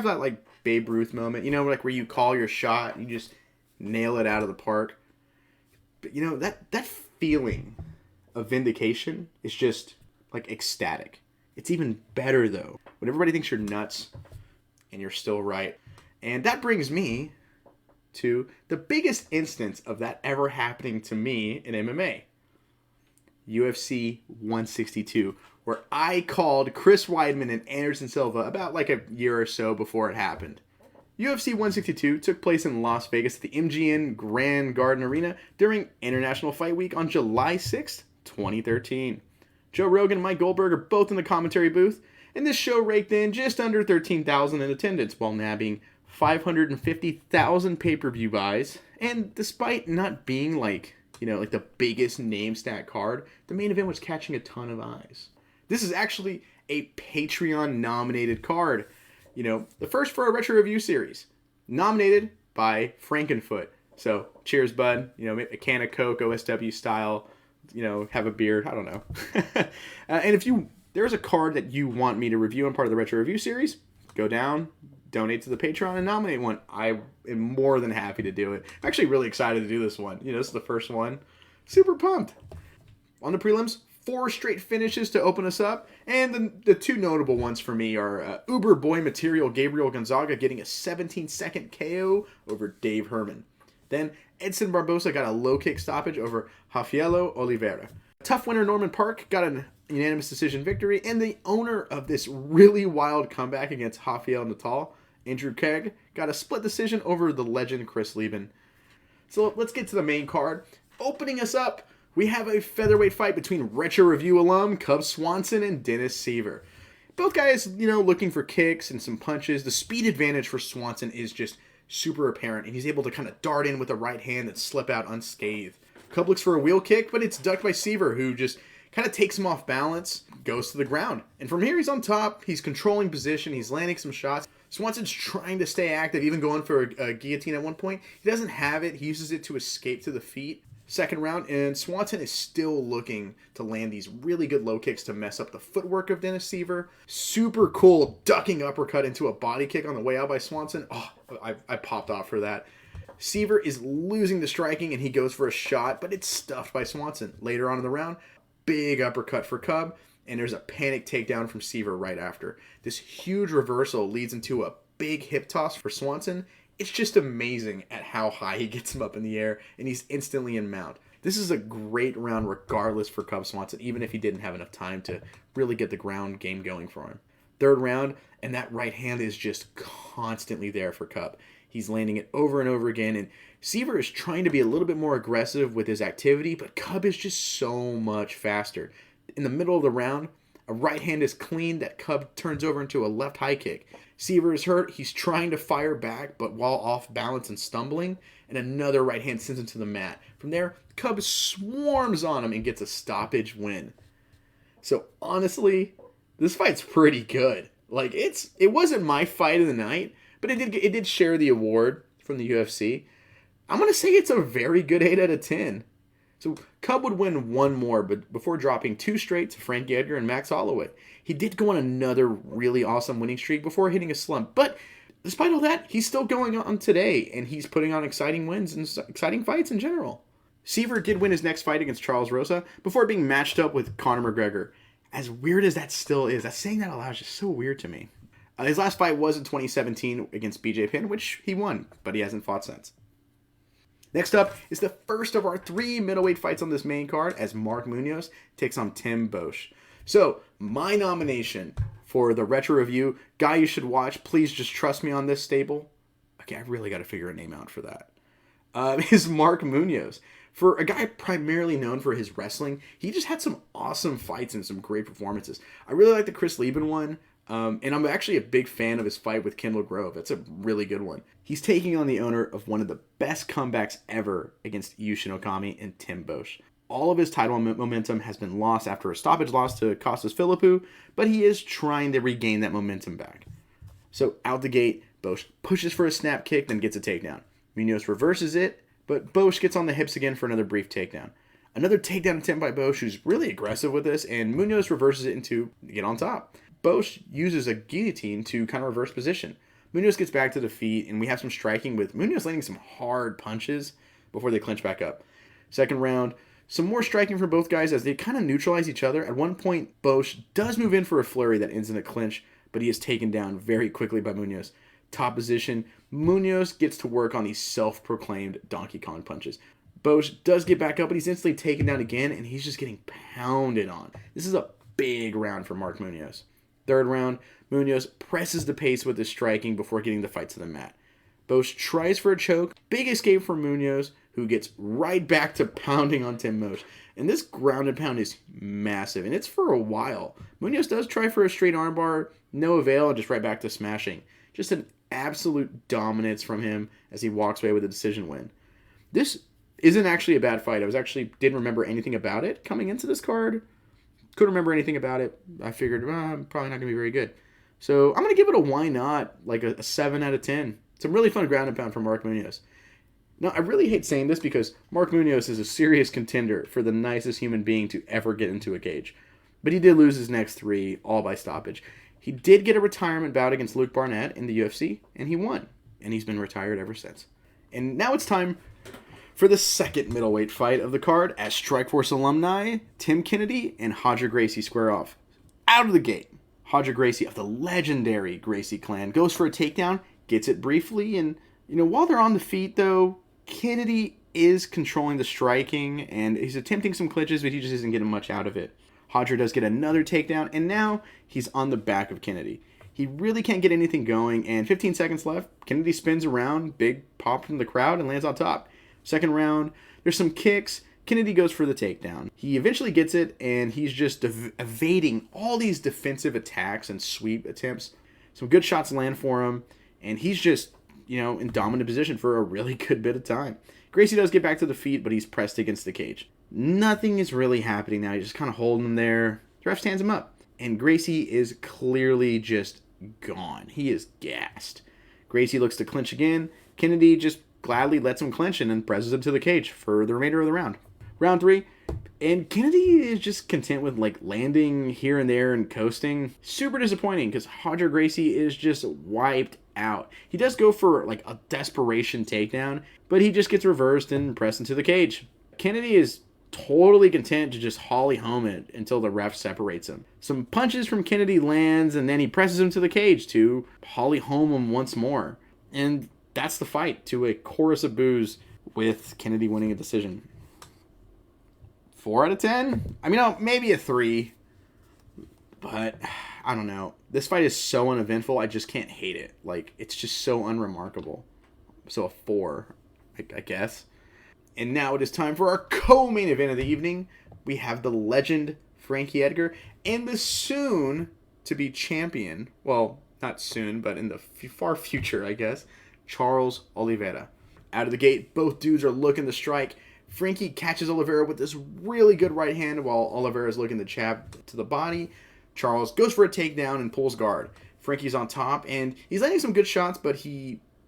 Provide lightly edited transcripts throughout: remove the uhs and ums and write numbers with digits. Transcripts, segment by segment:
have that like Babe Ruth moment, like where you call your shot and you just nail it out of the park. But that feeling of vindication is just like ecstatic. It's even better though when everybody thinks you're nuts and you're still right. And that brings me to the biggest instance of that ever happening to me in MMA. UFC 162, where I called Chris Weidman and Anderson Silva about like a year or so before it happened. UFC 162 took place in Las Vegas at the MGM Grand Garden Arena during International Fight Week on July 6th, 2013. Joe Rogan and Mike Goldberg are both in the commentary booth, and this show raked in just under 13,000 in attendance while nabbing 550,000 pay-per-view buys. And despite not being like the biggest name stat card, the main event was catching a ton of eyes. This is actually a Patreon-nominated card. The first for a retro review series. Nominated by Frankenfoot. So, cheers, bud. A can of Coke, OSW style. Have a beer. I don't know. And if there's a card that you want me to review on part of the retro review series, go down, donate to the Patreon, and nominate one. I am more than happy to do it. I'm actually really excited to do this one. This is the first one. Super pumped. On the prelims, 4 straight finishes to open us up. And the 2 notable ones for me are Uber Boy Material Gabriel Gonzaga getting a 17-second KO over Dave Herman. Then Edson Barbosa got a low kick stoppage over Rafaelo Oliveira. Tough winner Norman Park got an unanimous decision victory, and the owner of this really wild comeback against Rafael Natal, Andrew Keg, got a split decision over the legend Chris Weidman. So let's get to the main card. Opening us up, we have a featherweight fight between Retro Review alum Cub Swanson and Dennis Seaver. Both guys, looking for kicks and some punches. The speed advantage for Swanson is just super apparent, and he's able to kind of dart in with a right hand and slip out unscathed. Cub looks for a wheel kick, but it's ducked by Seaver, who just kind of takes him off balance, goes to the ground. And from here, he's on top, he's controlling position, he's landing some shots. Swanson's trying to stay active, even going for a guillotine at one point. He doesn't have it, he uses it to escape to the feet. Second round, and Swanson is still looking to land these really good low kicks to mess up the footwork of Dennis Seaver. Super cool ducking uppercut into a body kick on the way out by Swanson. Oh, I popped off for that. Seaver is losing the striking, and he goes for a shot, but it's stuffed by Swanson. Later on in the round, big uppercut for Cub, and there's a panic takedown from Seaver right after. This huge reversal leads into a big hip toss for Swanson. It's just amazing at how high he gets him up in the air, and he's instantly in mount. This is a great round regardless for Cub Swanson, even if he didn't have enough time to really get the ground game going for him. Third round, and that right hand is just constantly there for Cub. He's landing it over and over again, and Seaver is trying to be a little bit more aggressive with his activity, but Cub is just so much faster. In the middle of the round, a right hand is clean that Cub turns over into a left high kick. Seaver is hurt. He's trying to fire back, but while off balance and stumbling, and another right hand sends him to the mat. From there, Cub swarms on him and gets a stoppage win. So honestly, this fight's pretty good. Like it wasn't my fight of the night, but it did share the award from the UFC. I'm gonna say it's a very good 8 out of 10. So Cub would win one more, but before dropping 2 straight to Frankie Edgar and Max Holloway. He did go on another really awesome winning streak before hitting a slump. But despite all that, he's still going on today, and he's putting on exciting wins and exciting fights in general. Seaver did win his next fight against Charles Rosa before being matched up with Conor McGregor. As weird as that still is, that saying that out loud is just so weird to me. His last fight was in 2017 against BJ Penn, which he won, but he hasn't fought since. Next up is the first of our 3 middleweight fights on this main card as Mark Munoz takes on Tim Boesch. So, my nomination for the Retro Review, guy you should watch, please just trust me on this stable. Okay, I really got to figure a name out for that. Is Mark Munoz. For a guy primarily known for his wrestling, he just had some awesome fights and some great performances. I really like the Chris Weidman one. And I'm actually a big fan of his fight with Kendall Grove. That's a really good one. He's taking on the owner of one of the best comebacks ever against Yushin Okami and Tim Boesch. All of his title momentum has been lost after a stoppage loss to Costas Philippou, but he is trying to regain that momentum back. So out the gate, Boesch pushes for a snap kick, then gets a takedown. Munoz reverses it, but Boesch gets on the hips again for another brief takedown. Another takedown attempt by Boesch, who's really aggressive with this, and Munoz reverses it into get on top. Boesch uses a guillotine to kind of reverse position. Munoz gets back to the feet, and we have some striking with Munoz landing some hard punches before they clinch back up. Second round, some more striking from both guys as they kind of neutralize each other. At one point, Bosch does move in for a flurry that ends in a clinch, but he is taken down very quickly by Munoz. Top position, Munoz gets to work on these self-proclaimed Donkey Kong punches. Bosch does get back up, but he's instantly taken down again, and he's just getting pounded on. This is a big round for Mark Munoz. Third round, Munoz presses the pace with his striking before getting the fight to the mat. Bosch tries for a choke. Big escape from Munoz, who gets right back to pounding on Tim Mosch. And this ground and pound is massive, and it's for a while. Munoz does try for a straight armbar, no avail, and just right back to smashing. Just an absolute dominance from him as he walks away with a decision win. This isn't actually a bad fight. Didn't remember anything about it coming into this card. Couldn't remember anything about it. I figured, I'm probably not going to be very good. So I'm going to give it a why not, like a 7 out of 10. Some really fun ground and pound from Mark Munoz. Now, I really hate saying this because Mark Munoz is a serious contender for the nicest human being to ever get into a cage. But he did lose his next 3, all by stoppage. He did get a retirement bout against Luke Barnett in the UFC, and he won. And he's been retired ever since. And now it's time for the second middleweight fight of the card as Strikeforce alumni Tim Kennedy and Roger Gracie square off. Out of the gate, Roger Gracie of the legendary Gracie clan goes for a takedown, gets it briefly, and while they're on the feet though, Kennedy is controlling the striking and he's attempting some clinches, but he just isn't getting much out of it. Roger does get another takedown, and now he's on the back of Kennedy. He really can't get anything going, and 15 seconds left. Kennedy spins around, big pop from the crowd, and lands on top. Second round, there's some kicks. Kennedy goes for the takedown. He eventually gets it, and he's just evading all these defensive attacks and sweep attempts. Some good shots land for him, and he's just, in dominant position for a really good bit of time. Gracie does get back to the feet, but he's pressed against the cage. Nothing is really happening now. He's just kind of holding him there. The ref stands him up, and Gracie is clearly just gone. He is gassed. Gracie looks to clinch again. Kennedy just gladly lets him clinch and then presses him to the cage for the remainder of the round. Round 3, and Kennedy is just content with landing here and there and coasting. Super disappointing because Roger Gracie is just wiped out. He does go for a desperation takedown, but he just gets reversed and pressed into the cage. Kennedy is totally content to just holly home it until the ref separates him. Some punches from Kennedy lands, and then he presses him to the cage to holly home him once more. And that's the fight, to a chorus of boos, with Kennedy winning a decision. 4 out of 10? Maybe a 3. But, I don't know. This fight is so uneventful, I just can't hate it. It's just so unremarkable. So a 4, I guess. And now it is time for our co-main event of the evening. We have the legend Frankie Edgar and the soon-to-be champion, well, not soon, but in the far future, I guess, Charles Oliveira. Out of the gate, both dudes are looking to strike. Frankie catches Oliveira with this really good right hand while Oliveira is looking to jab to the body. Charles goes for a takedown and pulls guard. Frankie's on top, and he's landing some good shots, but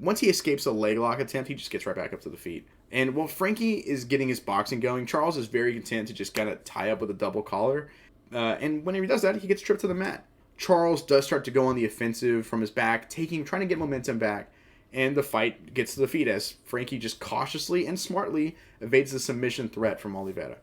once he escapes a leg lock attempt, he just gets right back up to the feet. And while Frankie is getting his boxing going, Charles is very content to just kind of tie up with a double collar. And whenever he does that, he gets tripped to the mat. Charles does start to go on the offensive from his back, trying to get momentum back. And the fight gets to the feet as Frankie just cautiously and smartly evades the submission threat from Oliveira.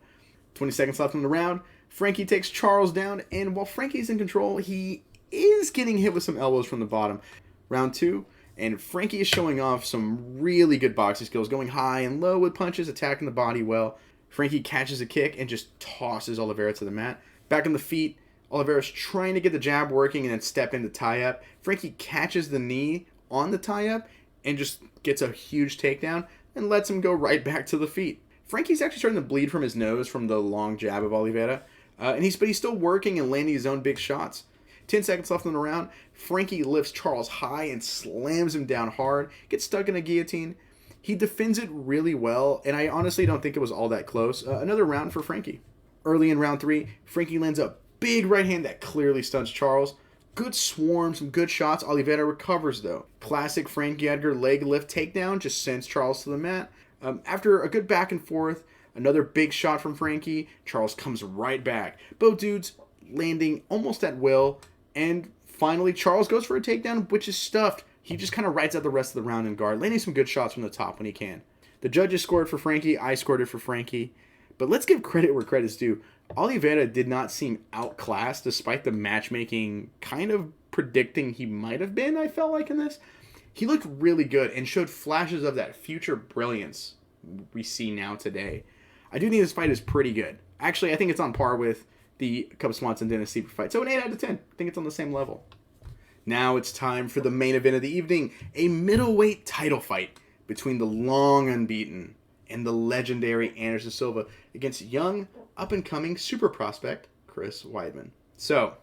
20 seconds left in the round. Frankie takes Charles down, and while Frankie's in control, he is getting hit with some elbows from the bottom. Round 2. And Frankie is showing off some really good boxing skills, going high and low with punches, attacking the body well. Frankie catches a kick and just tosses Oliveira to the mat. Back on the feet, Oliveira's trying to get the jab working and then step into tie-up. Frankie catches the knee on the tie-up and just gets a huge takedown and lets him go right back to the feet. Frankie's actually starting to bleed from his nose from the long jab of Oliveira, but he's still working and landing his own big shots. 10 seconds left in the round. Frankie lifts Charles high and slams him down hard. Gets stuck in a guillotine. He defends it really well, and I honestly don't think it was all that close. Another round for Frankie. Early in round 3, Frankie lands a big right hand that clearly stuns Charles. Good swarm, some good shots. Oliveira recovers, though. Classic Frankie Edgar leg lift takedown just sends Charles to the mat. After a good back and forth, another big shot from Frankie. Charles comes right back. Both dudes landing almost at will. And finally, Charles goes for a takedown, which is stuffed. he just kind of rides out the rest of the round in guard, landing some good shots from the top when he can. The judges scored for Frankie. I scored it for Frankie. But let's give credit where credit's due. Oliveira did not seem outclassed despite the matchmaking kind of predicting he might have been, I felt like, in this. He looked really good and showed flashes of that future brilliance we see now today. I do think this fight is pretty good. Actually, I think it's on par with the Cub Swanson-Dennis Siver fight. So an 8 out of 10. I think it's on the same level. Now it's time for the main event of the evening, a middleweight title fight between the long unbeaten and the legendary Anderson Silva against young, up-and-coming super prospect Chris Weidman. So,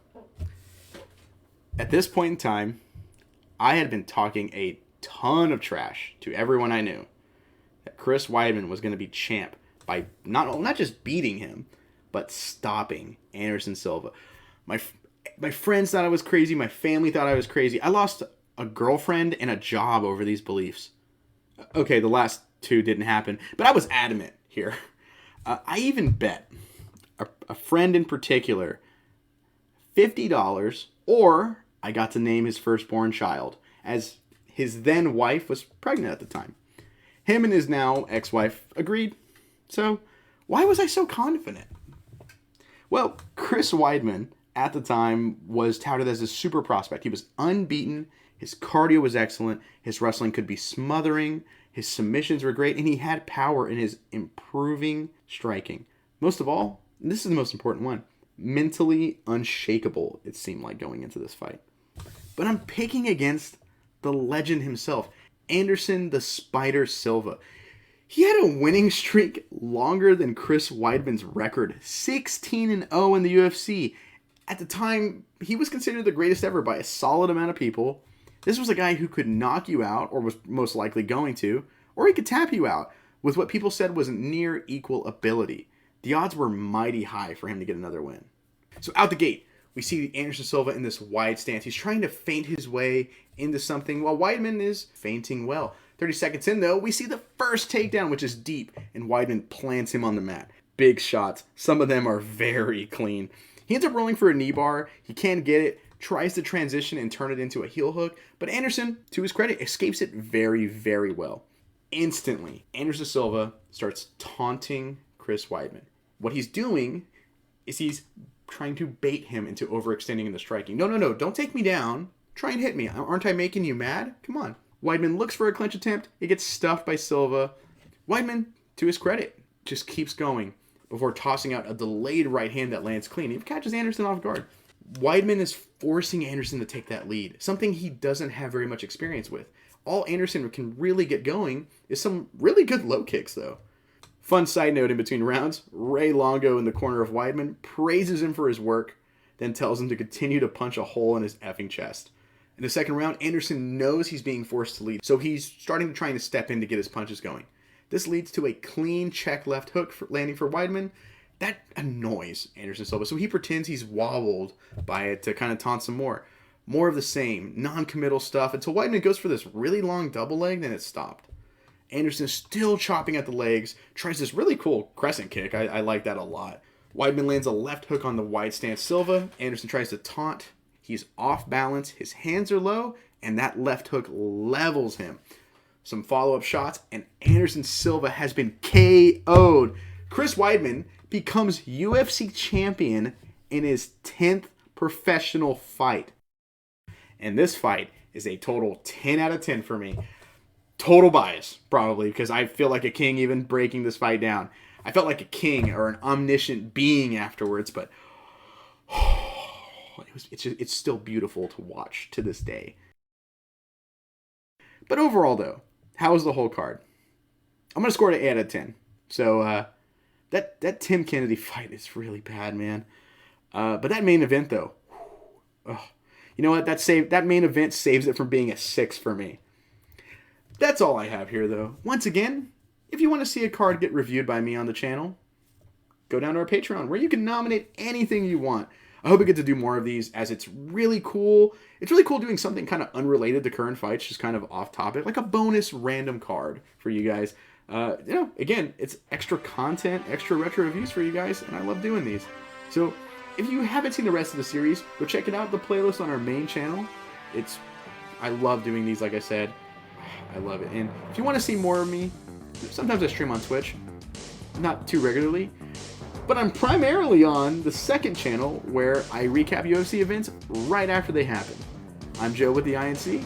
at this point in time, I had been talking a ton of trash to everyone I knew that Chris Weidman was going to be champ by not just beating him, but stopping Anderson Silva. My friends thought I was crazy. My family thought I was crazy. I lost a girlfriend and a job over these beliefs. Okay, the last two didn't happen, but I was adamant here. I even bet a friend in particular $50, or I got to name his firstborn child, as his then wife was pregnant at the time. Him and his now ex-wife agreed. So why was I so confident? Well, Chris Weidman at the time was touted as a super prospect. He was unbeaten. His cardio was excellent. His wrestling could be smothering. His submissions were great. And he had power in his improving striking. Most of all, and this is the most important one, mentally unshakable, it seemed like, going into this fight. But I'm picking against the legend himself, Anderson the Spider Silva. He had a winning streak longer than Chris Weidman's record, 16-0 in the UFC. At the time, he was considered the greatest ever by a solid amount of people. This was a guy who could knock you out, or was most likely going to, or he could tap you out with what people said was near equal ability. The odds were mighty high for him to get another win. So out the gate, we see Anderson Silva in this wide stance. He's trying to feint his way into something while Weidman is feinting well. 30 seconds in, though, we see the first takedown, which is deep, and Weidman plants him on the mat. Big shots. Some of them are very clean. He ends up rolling for a knee bar. He can't get it, tries to transition and turn it into a heel hook, but Anderson, to his credit, escapes it very, very well. Instantly, Anderson Silva starts taunting Chris Weidman. What he's doing is he's trying to bait him into overextending in the striking. No, don't take me down. Try and hit me. Aren't I making you mad? Come on. Weidman looks for a clinch attempt. It gets stuffed by Silva. Weidman, to his credit, just keeps going before tossing out a delayed right hand that lands clean. He catches Anderson off guard. Weidman is forcing Anderson to take that lead, something he doesn't have very much experience with. All Anderson can really get going is some really good low kicks, though. Fun side note in between rounds, Ray Longo in the corner of Weidman praises him for his work, then tells him to continue to punch a hole in his effing chest. In the second round, Anderson knows he's being forced to lead, so he's starting to try to step in to get his punches going. This leads to a clean check left hook landing for Weidman. That annoys Anderson Silva, so he pretends he's wobbled by it to kind of taunt some more. More of the same, non-committal stuff, until Weidman goes for this really long double leg, then it's stopped. Anderson still chopping at the legs, tries this really cool crescent kick. I like that a lot. Weidman lands a left hook on the wide stance Silva. Anderson tries to taunt. He's off balance, his hands are low, and that left hook levels him. Some follow-up shots, and Anderson Silva has been KO'd. Chris Weidman becomes UFC champion in his 10th professional fight. And this fight is a total 10 out of 10 for me. Total bias, probably, because I feel like a king even breaking this fight down. I felt like a king or an omniscient being afterwards, but it's still beautiful to watch to this day. But overall, though, how was the whole card? I'm going to score it an 8 out of 10. So that Tim Kennedy fight is really bad, man. But that main event, though, you know what? That main event saves it from being a 6 for me. That's all I have here, though. Once again, if you want to see a card get reviewed by me on the channel, go down to our Patreon, where you can nominate anything you want. I hope we get to do more of these, as it's really cool. It's really cool doing something kind of unrelated to current fights, just kind of off topic, like a bonus random card for you guys. Again, it's extra content, extra retro reviews for you guys, and I love doing these. So if you haven't seen the rest of the series, go check it out, the playlist on our main channel. It's I love doing these, like I said. I love it. And if you want to see more of me, sometimes I stream on Twitch. Not too regularly. But I'm primarily on the second channel where I recap UFC events right after they happen. I'm Joe with the INC.